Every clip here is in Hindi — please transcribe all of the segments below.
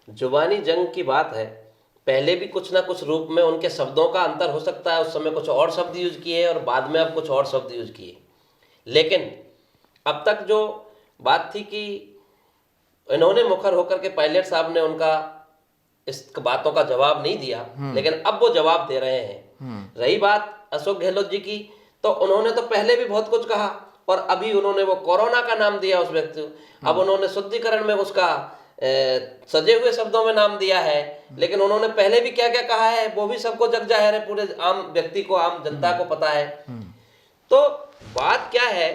जुबानी जंग की बात है। पहले भी कुछ ना कुछ रूप में उनके शब्दों का अंतर हो सकता है, उस समय कुछ और शब्द यूज किए और बाद में अब कुछ और शब्द यूज किए। लेकिन अब तक जो बात थी कि इन्होंने मुखर होकर के पायलट साहब ने उनका इस बातों का जवाब नहीं दिया, लेकिन अब वो जवाब दे रहे हैं। रही बात अशोक गहलोत जी की, तो उन्होंने तो पहले भी बहुत कुछ कहा और अभी उन्होंने वो कोरोना का नाम दिया उस व्यक्ति को। अब उन्होंने शुद्धिकरण में उसका सजे हुए शब्दों में नाम दिया है, लेकिन उन्होंने पहले भी क्या क्या कहा है वो भी सबको जग जाहिर है, पूरे आम व्यक्ति को, आम जनता को पता है। तो बात क्या है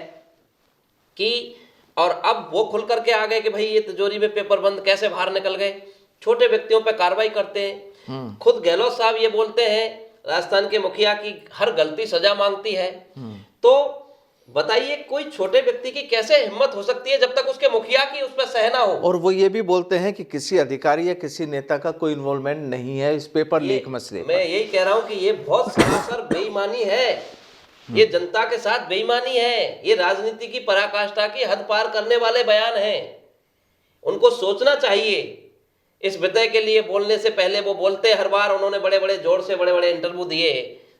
कि और अब वो खुल करके आ गए कि भाई ये तिजोरी में पेपर बंद कैसे बाहर निकल गए, छोटे व्यक्तियों पे कार्रवाई करते हैं। खुद गहलोत साहब ये बोलते हैं राजस्थान के मुखिया की हर गलती सजा मांगती है। तो बताइए कोई छोटे व्यक्ति की कैसे हिम्मत हो सकती है जब तक उसके मुखिया की उस पर सहना हो। और वो ये भी बोलते हैं कि किसी अधिकारी या किसी नेता का कोई इन्वॉल्वमेंट नहीं है इस पेपर लीक मसले मैं यही कह रहा हूं कि ये बहुत सरासर बेईमानी है, ये जनता के साथ बेईमानी है, ये राजनीति की पराकाष्ठा की हद पार करने वाले बयान हैं। उनको सोचना चाहिए। इस विषय के लिए बोलने से पहले वो बोलते हर बार, उन्होंने बड़े बड़े जोर से बड़े बड़े इंटरव्यू दिए,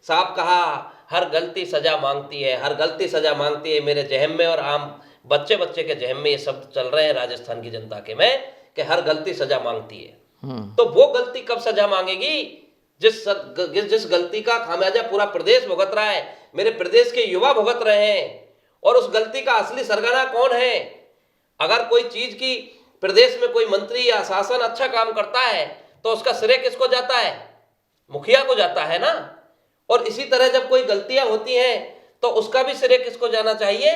साहब कहा हर गलती सजा मांगती है, हर गलती सजा मांगती है। मेरे जहम में और आम बच्चे बच्चे के जहम में ये शब्द चल रहे हैं राजस्थान की जनता के में कि हर गलती सजा मांगती है। तो वो गलती कब सजा मांगेगी जिस गलती का खामियाजा पूरा प्रदेश भुगत रहा है, मेरे प्रदेश के युवा भुगत रहे हैं। और उस गलती का असली सरगना कौन है? अगर कोई चीज की प्रदेश में कोई मंत्री या शासन अच्छा काम करता है तो उसका श्रेय किसको जाता है? मुखिया को जाता है ना। और इसी तरह जब कोई गलतियां होती हैं तो उसका भी श्रेय किसको जाना चाहिए?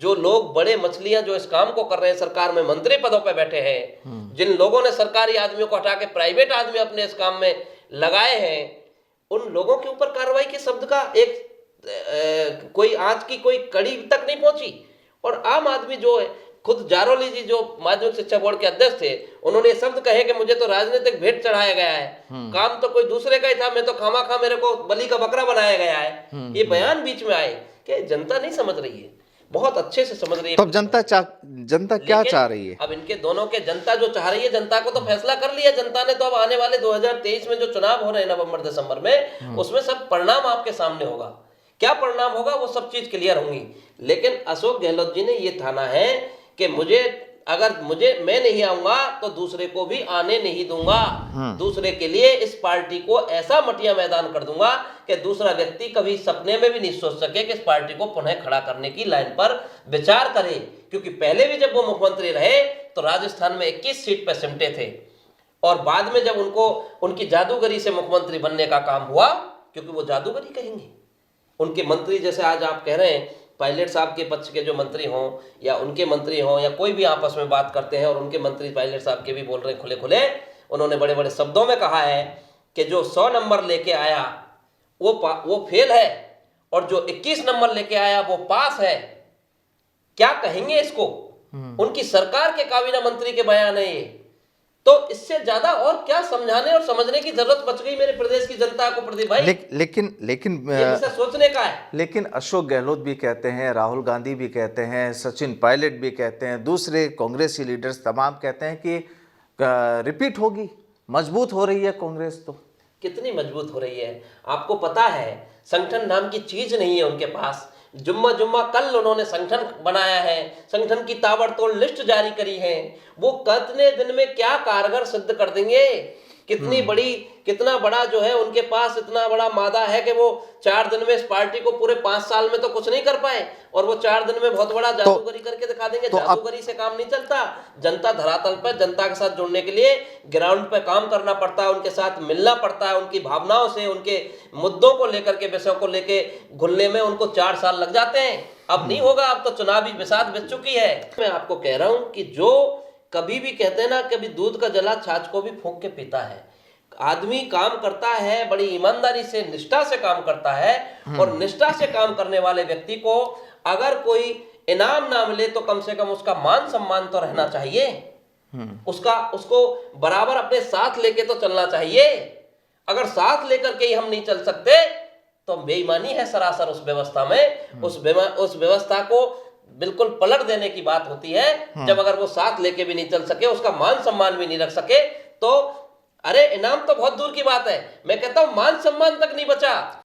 जो लोग बड़े मछलियां जो इस काम को कर रहे हैं, सरकार में मंत्री पदों पर बैठे हैं, जिन लोगों ने सरकारी आदमियों को हटा के प्राइवेट आदमी अपने इस काम में लगाए हैं, उन लोगों के ऊपर कार्रवाई के शब्द का एक कोई आज की कोई कड़ी तक नहीं पहुंची। और आम आदमी जो है, खुद जारोली जी जो माध्यमिक शिक्षा बोर्ड के अध्यक्ष थे, उन्होंने ये शब्द कहे कि मुझे तो राजनीतिक भेंट चढ़ाया गया है, काम तो कोई दूसरे का ही था, मैं तो खामा मेरे को बलि का बकरा बनाया गया है। ये बयान बीच में आए कि जनता नहीं समझ रही है, बहुत अच्छे से समझ रही है। तब जनता क्या चाह रही है? अब इनके दोनों के जनता जो चाह रही है, जनता को तो फैसला कर लिया जनता ने। तो अब आने वाले 2023 में जो चुनाव हो रहे हैं नवंबर दिसंबर में, उसमें सब परिणाम आपके सामने होगा। क्या परिणाम होगा वो सब चीज क्लियर होंगी। लेकिन अशोक गहलोत जी ने ये ठाना है कि मैं नहीं आऊंगा तो दूसरे को भी आने नहीं दूंगा। दूसरे के लिए इस पार्टी को ऐसा मटिया मैदान कर दूंगा कि दूसरा व्यक्ति कभी सपने में भी नहीं सोच सके कि इस पार्टी को पुनः खड़ा करने की लाइन पर विचार करे। क्योंकि पहले भी जब वो मुख्यमंत्री रहे तो राजस्थान में 21 सीट पर सिमटे थे, और बाद में जब उनकी जादूगरी से मुख्यमंत्री बनने का काम हुआ, क्योंकि वो जादूगरी कहेंगे उनके मंत्री, जैसे आज आप कह रहे हैं पायलट साहब के पक्ष के जो मंत्री हों या उनके मंत्री हों या कोई भी आपस में बात करते हैं, और उनके मंत्री पायलट साहब के भी बोल रहे हैं खुले खुले, उन्होंने बड़े बड़े शब्दों में कहा है कि जो 100 नंबर लेके आया वो फेल है और जो 21 नंबर लेके आया वो पास है। क्या कहेंगे इसको? उनकी सरकार के काबीना मंत्री के बयान है ये। तो इससे ज्यादा और क्या समझाने और समझने की जरूरत बच गई मेरे प्रदेश की जनता को प्रदीप भाई? लेकिन सोचने का है। लेकिन अशोक गहलोत भी कहते हैं, राहुल गांधी भी कहते हैं, सचिन पायलट भी कहते हैं, दूसरे कांग्रेसी लीडर्स तमाम कहते हैं कि रिपीट होगी, मजबूत हो रही है कांग्रेस। तो कितनी मजबूत हो रही है आपको पता है? संगठन नाम की चीज नहीं है उनके पास। जुम्मा कल उन्होंने संगठन बनाया है, संगठन की ताबड़तोड़ लिस्ट जारी करी है। वो कितने दिन में क्या कारगर सिद्ध कर देंगे? कितना बड़ा जो है उनके पास, इतना बड़ा मादा है कि वो 4 दिन में इस पार्टी को पूरे 5 साल में तो कुछ नहीं कर पाए, और वो 4 दिन में बहुत बड़ा जादूगरी करके दिखा देंगे। जादूगरी से काम नहीं चलता। जनता धरातल पर जनता के साथ जुड़ने के लिए ग्राउंड पे काम करना पड़ता है, उनके साथ मिलना पड़ता है, उनकी भावनाओं से, उनके मुद्दों को लेकर के, विषयों को लेके घुलने में उनको 4 साल लग जाते हैं। अब नहीं होगा, अब तो चुनावी बिसात बिछ चुकी है। मैं आपको कह रहा हूं कि जो कभी भी कहते हैं ना, कभी दूध का जला छाछ को भी फूंक के पीता है। आदमी काम करता है, बड़ी ईमानदारी से, निष्ठा से काम करता है, और निष्ठा से काम करने वाले व्यक्ति को अगर कोई इनाम ना मिले तो कम से कम उसका मान सम्मान तो रहना चाहिए। उसको बराबर अपने साथ लेके तो चलना चाहिए। अगर साथ लेकर के ही हम नहीं चल सकते तो बेईमानी है सरासर उस व्यवस्था में। उस व्यवस्था को बिल्कुल पलट देने की बात होती है। जब अगर वो साथ लेके भी नहीं चल सके, उसका मान सम्मान भी नहीं रख सके, तो अरे इनाम तो बहुत दूर की बात है, मैं कहता हूं मान सम्मान तक नहीं बचा।